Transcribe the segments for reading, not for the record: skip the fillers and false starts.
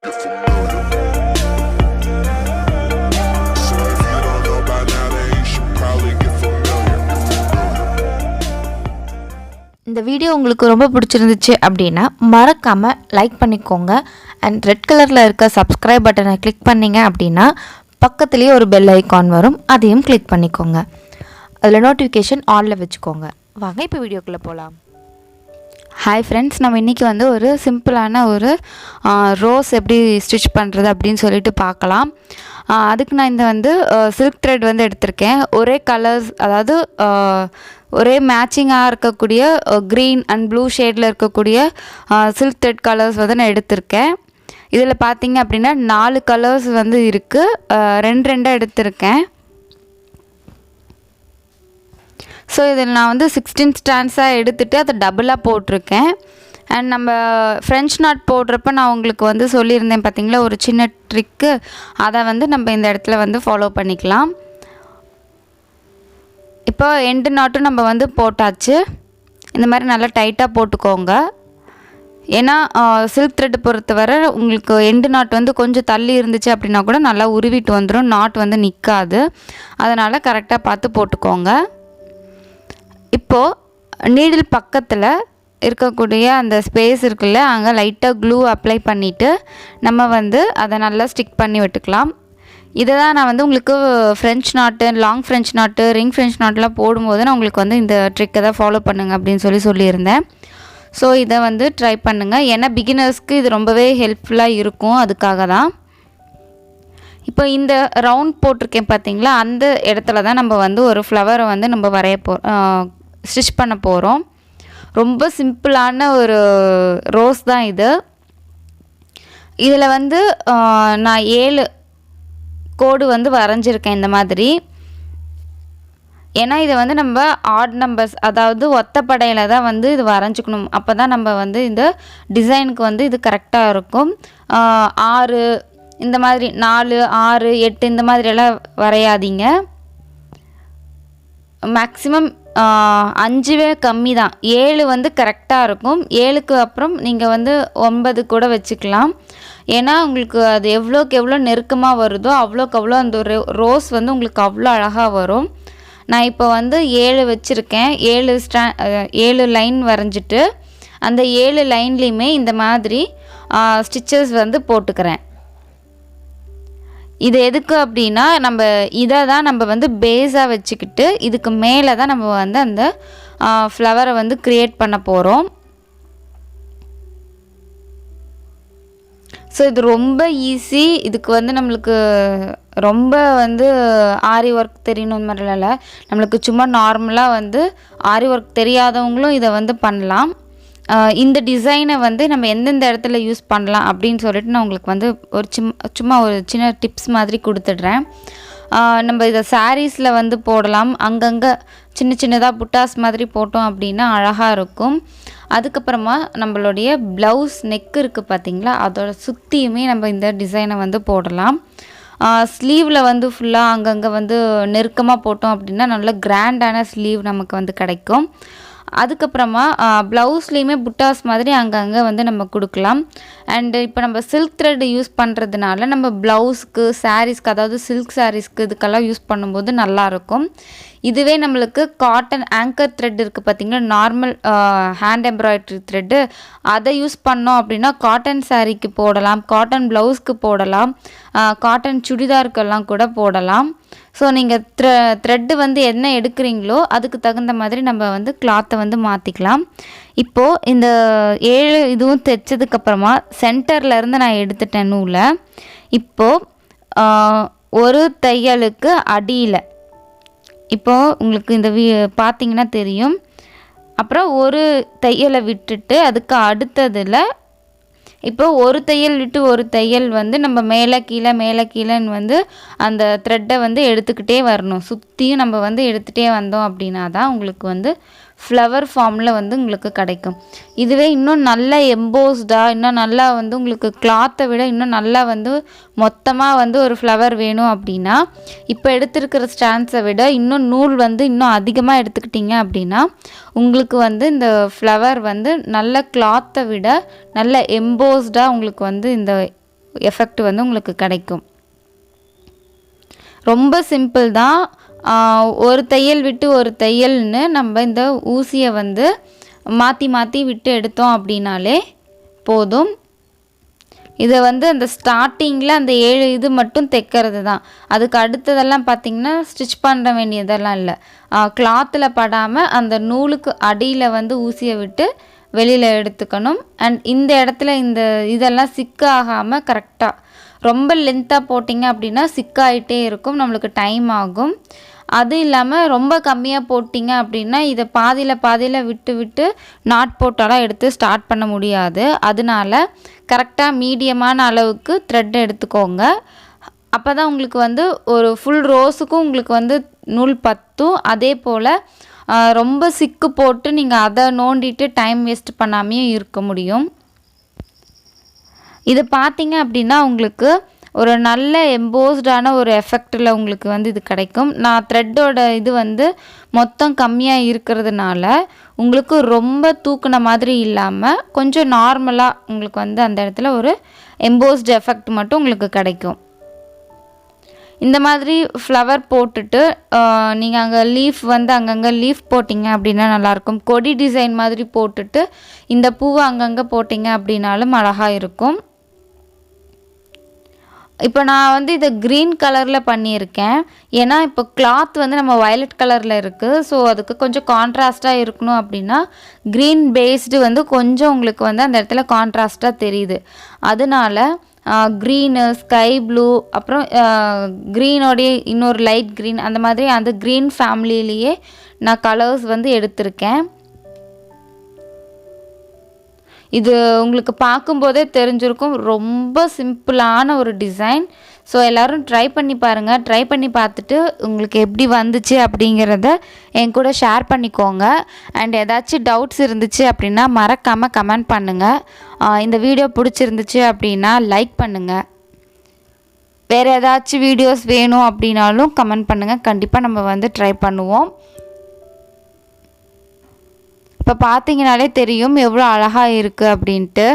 You're familiar. So if you don't know by now, then you should probably get familiar. இந்த video உங்களுக்கு ரொம்ப பிடிச்சிருந்துச்சு அப்படின்னா மறக்காமல் லைக் பண்ணிக்கோங்க. அண்ட் ரெட் கலரில் இருக்க சப்ஸ்கிரைப் பட்டனை கிளிக் பண்ணிங்க அப்படின்னா பக்கத்துலேயே ஒரு பெல் ஐக்கான் வரும், அதையும் கிளிக் பண்ணிக்கோங்க. அதில் நோட்டிஃபிகேஷன் ஆனில் வச்சுக்கோங்க. வாங்க இப்போ வீடியோக்குள்ளே போகலாம். ஹாய் ஃப்ரெண்ட்ஸ், நம்ம இன்றைக்கி ஒரு சிம்பிளான ஒரு ரோஸ் எப்படி ஸ்டிச் பண்ணுறது அப்படின்னு சொல்லிட்டு பார்க்கலாம். அதுக்கு நான் இந்த சில்க் த்ரெட் எடுத்திருக்கேன். ஒரே கலர்ஸ், அதாவது ஒரே மேட்சிங்காக இருக்கக்கூடிய க்ரீன் அண்ட் ப்ளூ ஷேடில் இருக்கக்கூடிய சில்க் த்ரெட் கலர்ஸ் நான் எடுத்திருக்கேன். இதில் பார்த்திங்க அப்படின்னா 4 கலர்ஸ் இருக்குது. 2 எடுத்திருக்கேன். ஸோ இதில் நான் 16 ஸ்டாண்ட்ஸாக எடுத்துகிட்டு அதை டபுளாக போட்டிருக்கேன். அண்ட் நம்ம ஃப்ரெஞ்ச் நாட் போடுறப்ப நான் உங்களுக்கு சொல்லியிருந்தேன் பார்த்திங்களா, ஒரு சின்ன ட்ரிக்கு. அதை நம்ம இந்த இடத்துல ஃபாலோ பண்ணிக்கலாம். இப்போ எண்டு நாட்டும் நம்ம போட்டாச்சு. இந்த மாதிரி நல்லா டைட்டாக போட்டுக்கோங்க. ஏன்னா சில்க் த்ரெட் பொறுத்தவரை உங்களுக்கு எண்டு நாட் கொஞ்சம் தள்ளி இருந்துச்சு அப்படின்னா கூட நல்லா உருவிட்டு வந்துடும், நாட் நிற்காது. அதனால் கரெக்டாக பார்த்து போட்டுக்கோங்க. இப்போது நீடில் பக்கத்தில் இருக்கக்கூடிய அந்த ஸ்பேஸ் இருக்குல்ல, அங்கே லைட்டாக க்ளூ அப்ளை பண்ணிவிட்டு நம்ம அதை நல்லா ஸ்டிக் பண்ணி விட்டுக்கலாம். இதை தான் நான் உங்களுக்கு French knot, long French knot, ring French நாட்டெலாம் போடும்போது நான் உங்களுக்கு இந்த ட்ரிக்கை தான் ஃபாலோ பண்ணுங்க அப்படின்னு சொல்லியிருந்தேன். ஸோ இதை ட்ரை பண்ணுங்கள். ஏன்னா பிகினர்ஸ்க்கு இது ரொம்பவே ஹெல்ப்ஃபுல்லாக இருக்கும், அதுக்காக தான். இப்போ இந்த ரவுண்ட் போட்டிருக்கேன் பார்த்தீங்களா, அந்த இடத்துல தான் நம்ம ஒரு ஃப்ளவரை நம்ம ஸ்டிச் பண்ண போகிறோம். ரொம்ப சிம்பிளான ஒரு ரோஸ் தான் இது. இதில் நான் 7 கோடு வரைஞ்சிருக்கேன் இந்த மாதிரி. ஏன்னா இதை நம்ம ஆட் நம்பர்ஸ், அதாவது ஒத்தப்படையில் தான் இது வரைஞ்சிக்கணும். அப்போ தான் நம்ம இந்த டிசைனுக்கு இது கரெக்டாக இருக்கும். 6 இந்த மாதிரி, 4, 6, 8 இந்த மாதிரியெல்லாம் வரையாதீங்க. மேக்ஸிமம் 5 கம்மி தான். 7 கரெக்டாக இருக்கும். 7க்கு அப்புறம் நீங்கள் 9 கூட வச்சுக்கலாம். ஏன்னா உங்களுக்கு அது எவ்வளோக்கு எவ்வளோ நெருக்கமாக வருதோ அவ்வளோக்கு அவ்வளோ அந்த ரோஸ் உங்களுக்கு அவ்வளோ அழகாக வரும். நான் இப்போ 7 வச்சுருக்கேன். 7 லைன் வரைஞ்சிட்டு அந்த 7 லைன்லேயுமே இந்த மாதிரி ஸ்டிச்சஸ் போட்டுக்கிறேன். இது எதுக்கு அப்படின்னா, நம்ம இதை தான் நம்ம பேஸாக வச்சுக்கிட்டு இதுக்கு மேலே தான் நம்ம அந்த ஃப்ளவரை க்ரியேட் பண்ண போகிறோம். ஸோ இது ரொம்ப ஈஸி. இதுக்கு நம்மளுக்கு ரொம்ப ஆரி ஒர்க் தெரியணும் மாதிரிலாம் இல்லை. நம்மளுக்கு சும்மா நார்மலாக ஆரி ஒர்க் தெரியாதவங்களும் இதை பண்ணலாம். இந்த டிசைனை நம்ம எந்தெந்த இடத்துல யூஸ் பண்ணலாம் அப்படின்னு சொல்லிட்டு நான் உங்களுக்கு ஒரு சும்மா ஒரு சின்ன டிப்ஸ் மாதிரி கொடுத்துட்றேன். நம்ம இதை சாரீஸில் போடலாம். அங்கங்கே சின்ன சின்னதாக புட்டாஸ் மாதிரி போட்டோம் அப்படின்னா அழகாக இருக்கும். அதுக்கப்புறமா நம்மளுடைய ப்ளவுஸ் நெக் இருக்குது பார்த்திங்களா, அதோட சுற்றியுமே நம்ம இந்த டிசைனை போடலாம். ஸ்லீவில் ஃபுல்லாக அங்கங்கே நெருக்கமாக போட்டோம் அப்படின்னா நல்ல கிராண்டான ஸ்லீவ் நமக்கு கிடைக்கும். அதுக்கப்புறமா ப்ளவுஸ்லேயுமே புட்டாஸ் மாதிரி அங்கங்கே நம்ம கொடுக்கலாம். அண்டு இப்போ நம்ம சில்க் த்ரெட் யூஸ் பண்ணுறதுனால நம்ம ப்ளவுஸ்க்கு, சாரீஸ்க்கு, அதாவது சில்க் சாரீஸ்க்கு இதுக்கெல்லாம் யூஸ் பண்ணும்போது நல்லாயிருக்கும். இதுவே நம்மளுக்கு காட்டன் ஆங்கர் த்ரெட் இருக்குது பார்த்திங்கன்னா, நார்மல் ஹேண்ட் எம்ப்ராய்டரி த்ரெட்டு, அதை யூஸ் பண்ணோம் அப்படின்னா காட்டன் சாரீக்கு போடலாம், காட்டன் ப்ளவுஸ்க்கு போடலாம், காட்டன் சுடிதாருக்கெல்லாம் கூட போடலாம். ஸோ நீங்கள் த்ரெட்டு என்ன எடுக்கிறீங்களோ அதுக்கு தகுந்த மாதிரி நம்ம கிளாத்தை மாற்றிக்கலாம். இப்போது இந்த 7 இதுவும் தைச்சதுக்கப்புறமா சென்டர்லேருந்து நான் எடுத்துட்டேன் நூலை. இப்போது ஒரு தையலுக்கு அடியில், இப்போது உங்களுக்கு இந்த பார்த்தீங்கன்னா தெரியும். அப்புறம் ஒரு தையலை விட்டுட்டு அதுக்கு அடுத்ததில் இப்போ ஒரு தையல் விட்டு ஒரு தையல் நம்ம மேலே கீழேன்னு அந்த த்ரெட்டை எடுத்துக்கிட்டே வரணும். சுற்றியும் நம்ம எடுத்துகிட்டே வந்தோம் அப்படின்னா தான் உங்களுக்கு ஃப்ளவர் ஃபார்மில் உங்களுக்கு கிடைக்கும். இதுவே இன்னும் நல்லா எம்போஸ்டாக, இன்னும் நல்லா உங்களுக்கு கிளாத்தை விட இன்னும் நல்லா மொத்தமாக ஒரு ஃப்ளவர் வேணும் அப்படின்னா, இப்போ எடுத்துருக்கிற ஸ்டாண்ட்ஸை விட இன்னும் நூல் இன்னும் அதிகமாக எடுத்துக்கிட்டிங்க அப்படின்னா உங்களுக்கு இந்த ஃப்ளவர் நல்ல கிளாத்தை விட நல்ல எம்போஸ்டாக உங்களுக்கு இந்த எஃபெக்ட் வந்து உங்களுக்கு கிடைக்கும். ரொம்ப சிம்பிள் தான். ஒரு தையல் விட்டு ஒரு தையல்னு நம்ம இந்த ஊசியை வந்து மாற்றி மாற்றி விட்டு எடுத்தோம் அப்படின்னாலே போதும். இதை வந்து அந்த ஸ்டார்டிங்கில் அந்த 7 இது மட்டும் தைக்கிறது தான். அதுக்கு அடுத்ததெல்லாம் பார்த்திங்கன்னா ஸ்டிச் பண்ண வேண்டியதெல்லாம் இல்லை. கிளாத்தில் படாமல் அந்த நூலுக்கு அடியில் வந்து ஊசியை விட்டு வெளியில் எடுத்துக்கணும். அண்ட் இந்த இடத்துல இந்த இதெல்லாம் சிக்கு ஆகாமல் கரெக்டாக, ரொம்ப லென்த்தாக போட்டிங்க அப்படின்னா சிக்காயிட்டே இருக்கும், நம்மளுக்கு டைம் ஆகும். அது இல்லாமல் ரொம்ப கம்மியாக போட்டிங்க அப்படின்னா இதை பாதியில் விட்டு விட்டு நாட் போட்டாலாம் எடுத்து ஸ்டார்ட் பண்ண முடியாது. அதனால கரெக்டாக மீடியமான அளவுக்கு த்ரெட் எடுத்துக்கோங்க. அப்போ தான் உங்களுக்கு வந்து ஒரு ஃபுல் ரோஸுக்கும் உங்களுக்கு வந்து நூல் பத்தும். அதே போல் ரொம்ப சிக்கு போட்டு நீங்கள் அதை நோண்டிட்டு டைம் வேஸ்ட் பண்ணாமையும் இருக்க முடியும். இது பார்த்தீங்க அப்படின்னா உங்களுக்கு ஒரு நல்ல எம்போஸ்டான ஒரு எஃபெக்டில் உங்களுக்கு வந்து இது கிடைக்கும். நான் த்ரெட்டோட இது வந்து மொத்தம் கம்மியாக இருக்கிறதுனால உங்களுக்கு ரொம்ப தூக்குன மாதிரி இல்லாமல் கொஞ்சம் நார்மலாக உங்களுக்கு வந்து அந்த இடத்துல ஒரு எம்போஸ்டு எஃபெக்ட் மட்டும் உங்களுக்கு கிடைக்கும். இந்த மாதிரி ஃப்ளவர் போட்டுட்டு நீங்கள் அங்கே லீஃப் வந்து அங்கங்கே லீஃப் போட்டிங்க அப்படின்னா நல்லாயிருக்கும். கொடி டிசைன் மாதிரி போட்டுட்டு இந்த பூவை அங்கங்கே போட்டிங்க அப்படின்னாலும் அழகாக இருக்கும். இப்போ நான் வந்து இதை க்ரீன் கலரில் பண்ணியிருக்கேன். ஏன்னா இப்போ கிளாத் வந்து நம்ம வயலட் கலரில் இருக்குது. ஸோ அதுக்கு கொஞ்சம் கான்ட்ராஸ்ட்டாக இருக்கணும் அப்படின்னா க்ரீன் பேஸ்டு வந்து கொஞ்சம் உங்களுக்கு வந்து அந்த இடத்துல கான்ட்ராஸ்ட்டாக தெரியுது. அதனால க்ரீனு, ஸ்கை ப்ளூ, அப்புறம் க்ரீனோடைய இன்னொரு லைட் க்ரீன், அந்த மாதிரி அந்த க்ரீன் ஃபேமிலியிலேயே நான் கலர்ஸ் வந்து எடுத்திருக்கேன். இது உங்களுக்கு பார்க்கும்போதே தெரிஞ்சிருக்கும், ரொம்ப சிம்பிளான ஒரு டிசைன். ஸோ எல்லோரும் ட்ரை பண்ணி பாருங்கள். ட்ரை பண்ணி பார்த்துட்டு உங்களுக்கு எப்படி வந்துச்சு அப்படிங்கிறத என் கூட ஷேர் பண்ணிக்கோங்க. அண்ட் ஏதாச்சும் டவுட்ஸ் இருந்துச்சு அப்படின்னா மறக்காமல் கமெண்ட் பண்ணுங்கள். இந்த வீடியோ பிடிச்சிருந்துச்சு அப்படின்னா லைக் பண்ணுங்கள். வேறு ஏதாச்சும் வீடியோஸ் வேணும் அப்படின்னாலும் கமெண்ட் பண்ணுங்கள். கண்டிப்பாக நம்ம வந்து ட்ரை பண்ணுவோம். இப்போ பார்த்தீங்கனாலே தெரியும் எவ்வளோ அழகாக இருக்குது அப்படின்ட்டு.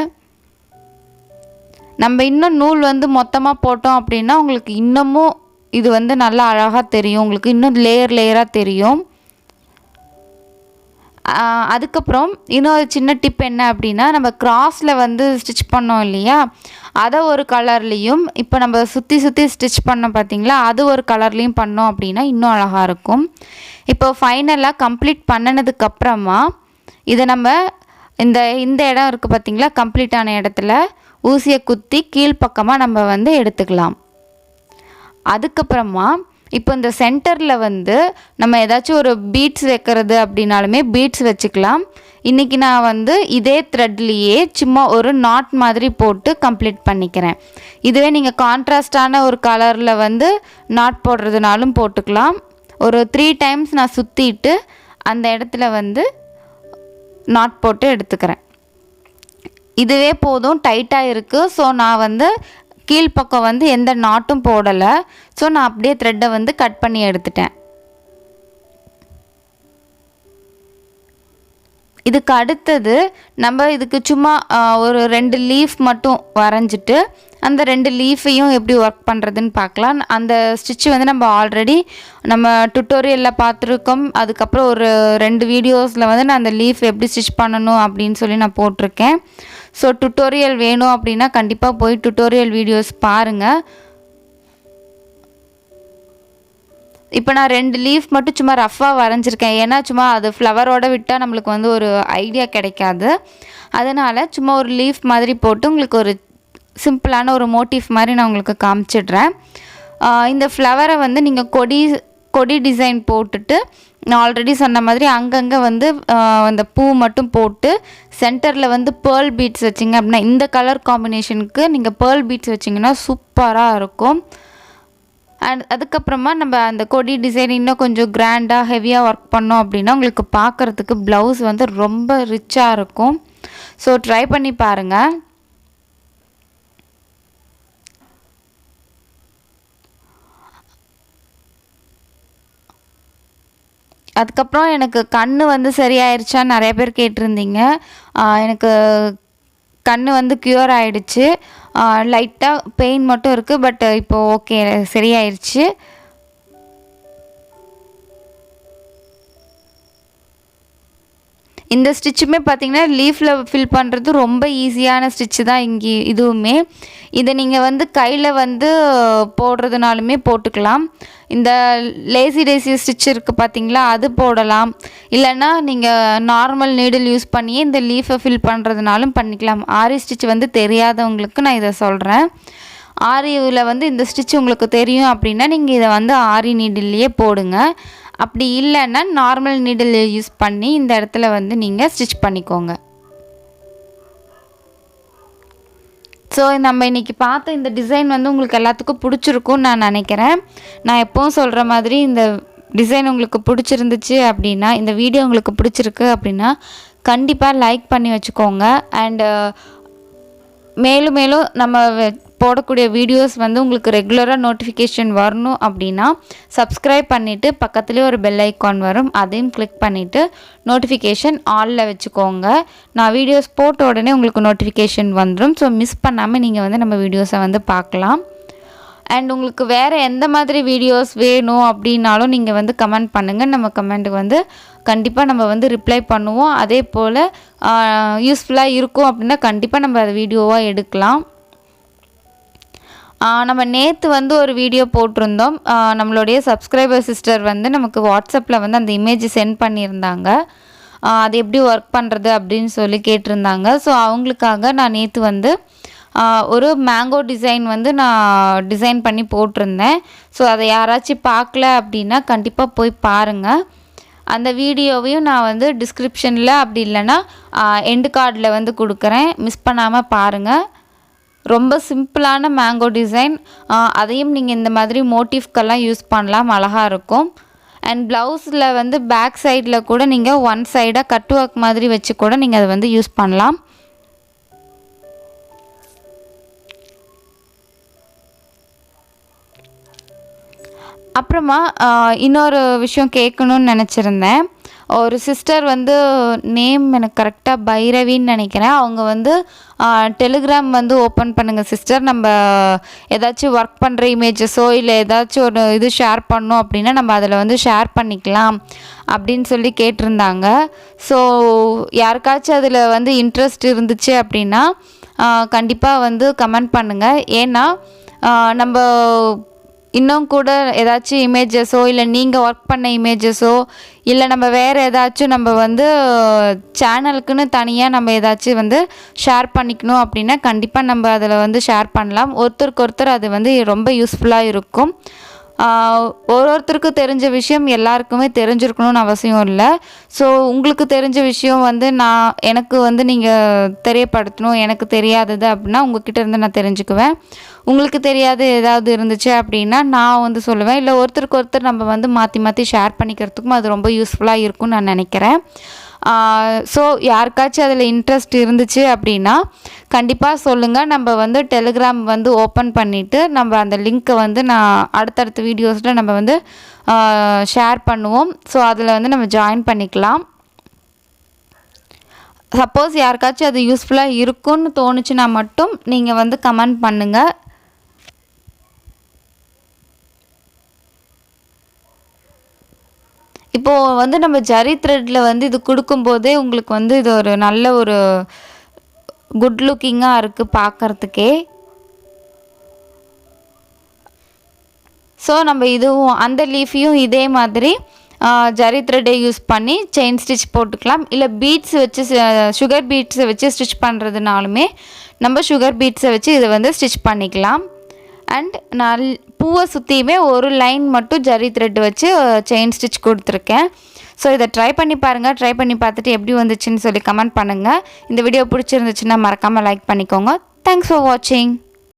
நம்ம இன்னும் நூல் வந்து மொத்தமாக போட்டோம் அப்படின்னா உங்களுக்கு இன்னமும் இது வந்து நல்லா அழகாக தெரியும். உங்களுக்கு இன்னும் லேயராக தெரியும். அதுக்கப்புறம் இன்னொரு சின்ன டிப் என்ன அப்படின்னா, நம்ம கிராஸில் வந்து ஸ்டிச் பண்ணோம் இல்லையா, அதை ஒரு கலர்லேயும் இப்போ நம்ம சுற்றி ஸ்டிச் பண்ணோம் பார்த்திங்களா, அது ஒரு கலர்லேயும் பண்ணோம் அப்படின்னா இன்னும் அழகாக இருக்கும். இப்போ ஃபைனலாக கம்ப்ளீட் பண்ணினதுக்கப்புறமா இதை நம்ம இந்த இடம் இருக்குது பார்த்திங்களா, கம்ப்ளீட்டான இடத்துல ஊசியை குத்தி கீழ்ப்பக்கமாக நம்ம வந்து எடுத்துக்கலாம். அதுக்கப்புறமா இப்போ இந்த சென்டரில் வந்து நம்ம ஏதாச்சும் ஒரு பீட்ஸ் வைக்கிறது அப்படின்னாலுமே பீட்ஸ் வச்சுக்கலாம். இன்றைக்கி நான் வந்து இதே த்ரெட்லேயே சும்மா ஒரு நாட் மாதிரி போட்டு கம்ப்ளீட் பண்ணிக்கிறேன். இதுவே நீங்கள் கான்ட்ராஸ்டான ஒரு கலரில் வந்து நாட் போடுறதுனாலும் போட்டுக்கலாம். ஒரு 3 டைம்ஸ் நான் சுற்றிட்டு அந்த இடத்துல வந்து நாட் போட்டு எடுத்துக்கிறேன். இதுவே போதும், டைட்டாக இருக்குது. ஸோ நான் வந்து கீழ்ப்பக்கம் வந்து எந்த நாட்டும் போடலை. ஸோ நான் அப்படியே த்ரெட்டை வந்து கட் பண்ணி எடுத்துட்டேன். இதுக்கு அடுத்தது நம்ம இதுக்கு சும்மா ஒரு 2 லீஃப் மட்டும் வரைஞ்சிட்டு அந்த 2 லீஃபையும் எப்படி ஒர்க் பண்ணுறதுன்னு பார்க்கலாம். அந்த ஸ்டிச்சு வந்து நம்ம ஆல்ரெடி நம்ம டுட்டோரியலில் பார்த்துருக்கோம். அதுக்கப்புறம் ஒரு 2 வீடியோஸில் வந்து நான் அந்த லீஃப் எப்படி ஸ்டிச் பண்ணணும் அப்படின்னு சொல்லி நான் போட்டிருக்கேன். ஸோ டுட்டோரியல் வேணும் அப்படின்னா கண்டிப்பாக போய் டுட்டோரியல் வீடியோஸ் பாருங்கள். இப்போ நான் 2 லீஃப் மட்டும் சும்மா ரஃப்பாக வரைஞ்சிருக்கேன். ஏன்னா சும்மா அது ஃப்ளவரோடு விட்டால் நம்மளுக்கு வந்து ஒரு ஐடியா கிடைக்காது. அதனால் சும்மா ஒரு லீஃப் மாதிரி போட்டு உங்களுக்கு ஒரு சிம்பிளான ஒரு மோட்டிஃப் மாதிரி நான் உங்களுக்கு காமிச்சிடுறேன். இந்த ஃப்ளவரை வந்து நீங்கள் கொடி டிசைன் போட்டுட்டு நான் ஆல்ரெடி சொன்ன மாதிரி அங்கங்கே வந்து அந்த பூ மட்டும் போட்டு சென்டரில் வந்து பேர்ல் பீட்ஸ் வச்சிங்க அப்படின்னா இந்த கலர் காம்பினேஷனுக்கு நீங்கள் பேர்ல் பீட்ஸ் வச்சிங்கன்னா சூப்பராக இருக்கும். அண்ட் அதுக்கப்புறமா நம்ம அந்த கொடி டிசைன் இன்னும் கொஞ்சம் கிராண்டாக ஹெவியாக ஒர்க் பண்ணோம் அப்படின்னா உங்களுக்கு பார்க்குறதுக்கு ப்ளவுஸ் வந்து ரொம்ப ரிச்சாக இருக்கும். ஸோ ட்ரை பண்ணி பாருங்கள். அதுக்கப்புறம் எனக்கு கண் வந்து சரியாயிருச்சான்னு நிறைய பேர் கேட்டிருந்தீங்க. எனக்கு கண் வந்து க்யூர் ஆகிடுச்சு. லைட்டாக பெயின் மட்டும் இருக்குது. பட் இப்போது ஓகே, சரியாயிருச்சு. இந்த ஸ்டிச்சுமே பார்த்திங்கன்னா லீஃபில் ஃபில் பண்ணுறது ரொம்ப ஈஸியான ஸ்டிச்சு தான் இங்கே இதுவுமே. இதை நீங்கள் வந்து கையில் வந்து போடுறதுனாலுமே போட்டுக்கலாம். இந்த லேசி டேசி ஸ்டிச் இருக்குது பார்த்திங்களா, அது போடலாம். இல்லைன்னா நீங்கள் நார்மல் நீடில் யூஸ் பண்ணி இந்த லீஃபை ஃபில் பண்ணுறதுனாலும் பண்ணிக்கலாம். ஆரி ஸ்டிச் வந்து தெரியாதவங்களுக்கு நான் இதை சொல்கிறேன். ஆரியில் வந்து இந்த ஸ்டிச் உங்களுக்கு தெரியும் அப்படின்னா நீங்கள் இதை வந்து ஆரி நீடில்லையே போடுங்க. அப்படி இல்லைன்னா நார்மல் நீடில் யூஸ் பண்ணி இந்த இடத்துல வந்து நீங்கள் ஸ்டிச் பண்ணிக்கோங்க. ஸோ நம்ம இன்றைக்கி பார்த்த இந்த டிசைன் வந்து உங்களுக்கு எல்லாத்துக்கும் பிடிச்சிருக்கும்னு நான் நினைக்கிறேன். நான் எப்போவும் சொல்கிற மாதிரி இந்த டிசைன் உங்களுக்கு பிடிச்சிருந்துச்சு அப்படின்னா, இந்த வீடியோ உங்களுக்கு பிடிச்சிருக்கு அப்படின்னா கண்டிப்பாக லைக் பண்ணி வச்சுக்கோங்க. அண்டு மேலும் மேலும் நம்ம போடக்கூடிய வீடியோஸ் வந்து உங்களுக்கு ரெகுலராக நோட்டிஃபிகேஷன் வரணும் அப்படின்னா சப்ஸ்கிரைப் பண்ணிவிட்டு பக்கத்துலேயே ஒரு பெல் ஐக்கான் வரும், அதையும் கிளிக் பண்ணிவிட்டு நோட்டிஃபிகேஷன் ஆலில் வச்சுக்கோங்க. நான் வீடியோஸ் போட்ட உடனே உங்களுக்கு நோட்டிஃபிகேஷன் வந்துடும். ஸோ மிஸ் பண்ணாமல் நீங்கள் வந்து நம்ம வீடியோஸை வந்து பார்க்கலாம். அண்ட் உங்களுக்கு வேறு எந்த மாதிரி வீடியோஸ் வேணும் அப்படின்னாலும் நீங்கள் வந்து கமெண்ட் பண்ணுங்கள். நம்ம கமெண்ட்டுக்கு வந்து கண்டிப்பாக நம்ம வந்து ரிப்ளை பண்ணுவோம். அதே போல் யூஸ்ஃபுல்லாக இருக்கும் அப்படின்னா கண்டிப்பாக நம்ம அதை வீடியோவாக எடுக்கலாம். நம்ம நேற்று வந்து ஒரு வீடியோ போட்டிருந்தோம். நம்மளுடைய சப்ஸ்கிரைபர் சிஸ்டர் வந்து நமக்கு வாட்ஸ்அப்பில் வந்து அந்த இமேஜ் சென்ட் பண்ணியிருந்தாங்க. அது எப்படி ஒர்க் பண்ணுறது அப்படின்னு சொல்லி கேட்டிருந்தாங்க. ஸோ அவங்களுக்காக நான் நேற்று வந்து ஒரு மேங்கோ டிசைன் வந்து நான் டிசைன் பண்ணி போட்டிருந்தேன். ஸோ அதை யாராச்சும் பார்க்கல அப்படின்னா கண்டிப்பாக போய் பாருங்கள். அந்த வீடியோவையும் நான் வந்து டிஸ்கிரிப்ஷனில் அப்படி இல்லைன்னா எண்டு கார்டில் வந்து கொடுக்குறேன், மிஸ் பண்ணாமல் பாருங்கள். ரொம்ப சிம்பிளான மேங்கோ டிசைன், அதையும் நீங்கள் இந்த மாதிரி மோட்டிஃப்கெல்லாம் யூஸ் பண்ணலாம், அழகாக இருக்கும். அண்ட் ப்ளவுஸில் வந்து பேக் சைடில் கூட நீங்கள் ஒன் சைடாக கட் ஒர்க் மாதிரி வச்சு கூட நீங்கள் அதை வந்து யூஸ் பண்ணலாம். அப்புறமா இன்னொரு விஷயம் கேட்கணுன்னு நினச்சிருந்தேன். ஒரு சிஸ்டர் வந்து நேம் எனக்கு கரெக்டாக பைரவின்னு நினைக்கிறேன். அவங்க வந்து டெலிகிராம் வந்து ஓப்பன் பண்ணுங்கள் சிஸ்டர், நம்ம ஏதாச்சும் ஒர்க் பண்ணுற இமேஜஸோ இல்லை ஏதாச்சும் ஒரு இது ஷேர் பண்ணோம் அப்படின்னா நம்ம அதில் வந்து ஷேர் பண்ணிக்கலாம் அப்படின்னு சொல்லி கேட்டிருந்தாங்க. ஸோ யாருக்காச்சும் அதில் வந்து இன்ட்ரெஸ்ட் இருந்துச்சு அப்படின்னா கண்டிப்பாக வந்து கமெண்ட் பண்ணுங்கள். ஏன்னா நம்ம இன்னும் கூட ஏதாச்சும் இமேஜஸோ இல்லை நீங்கள் ஒர்க் பண்ண இமேஜஸோ இல்லை நம்ம வேறு ஏதாச்சும் நம்ம வந்து சேனலுக்குன்னு தனியாக நம்ம ஏதாச்சும் வந்து ஷேர் பண்ணிக்கணும் அப்படின்னா கண்டிப்பாக நம்ம அதில் வந்து ஷேர் பண்ணலாம். ஒருத்தருக்கு ஒருத்தர் அது வந்து ரொம்ப யூஸ்ஃபுல்லாக இருக்கும். ஒருத்தருக்கு தெரிஞ்ச விஷயம் எல்லாருக்குமே தெரிஞ்சிருக்கணும்னு அவசியம் இல்லை. ஸோ உங்களுக்கு தெரிஞ்ச விஷயம் வந்து எனக்கு வந்து நீங்கள் தெரியப்படுத்தணும், எனக்கு தெரியாதது அப்படின்னா உங்ககிட்ட இருந்து நான் தெரிஞ்சுக்குவேன். உங்களுக்கு தெரியாது ஏதாவது இருந்துச்சு அப்படின்னா நான் வந்து சொல்லுவேன். இல்லை ஒருத்தருக்கு ஒருத்தர் நம்ம வந்து மாற்றி மாற்றி ஷேர் பண்ணிக்கிறதுக்கும் அது ரொம்ப யூஸ்ஃபுல்லாக இருக்கும்னு நான் நினைக்கிறேன். ஸோ யாருக்காச்சும் அதில் இன்ட்ரெஸ்ட் இருந்துச்சு அப்படின்னா கண்டிப்பாக சொல்லுங்கள். நம்ம வந்து டெலிகிராம் வந்து ஓப்பன் பண்ணிவிட்டு நம்ம அந்த லிங்க்கை வந்து நான் அடுத்தடுத்த வீடியோஸில் நம்ம வந்து ஷேர் பண்ணுவோம். ஸோ அதில் வந்து நம்ம ஜாயின் பண்ணிக்கலாம். சப்போஸ் யாருக்காச்சும் அது யூஸ்ஃபுல்லாக இருக்கும்னு தோணுச்சுன்னா மட்டும் நீங்கள் வந்து கமெண்ட் பண்ணுங்கள். இப்போது வந்து நம்ம ஜரி த்ரெட்டில் வந்து இது கொடுக்கும்போதே உங்களுக்கு வந்து இது ஒரு நல்ல ஒரு குட் லுக்கிங்காக இருக்குது பார்க்குறதுக்கே. ஸோ நம்ம இதுவும் அந்த லீஃபையும் இதே மாதிரி ஜரி த்ரெட்டை யூஸ் பண்ணி செயின் ஸ்டிச் போட்டுக்கலாம். இல்லை பீட்ஸ் வச்சு சுகர் பீட்ஸை வச்சு ஸ்டிச் பண்ணுறதுனாலுமே நம்ம சுகர் பீட்ஸை வச்சு இதை வந்து ஸ்டிச் பண்ணிக்கலாம். அண்ட் நான் பூவை சுற்றியுமே ஒரு லைன் மட்டும் ஜரி த்ரெட் வச்சு செயின் ஸ்டிச் கொடுத்துருக்கேன். ஸோ இதை ட்ரை பண்ணி பாருங்கள். ட்ரை பண்ணி பார்த்துட்டு எப்படி வந்துச்சுன்னு சொல்லி கமெண்ட் பண்ணுங்கள். இந்த வீடியோ பிடிச்சிருந்துச்சுன்னா மறக்காமல் லைக் பண்ணிக்கோங்க. தேங்க்ஸ் ஃபார் வாட்சிங்.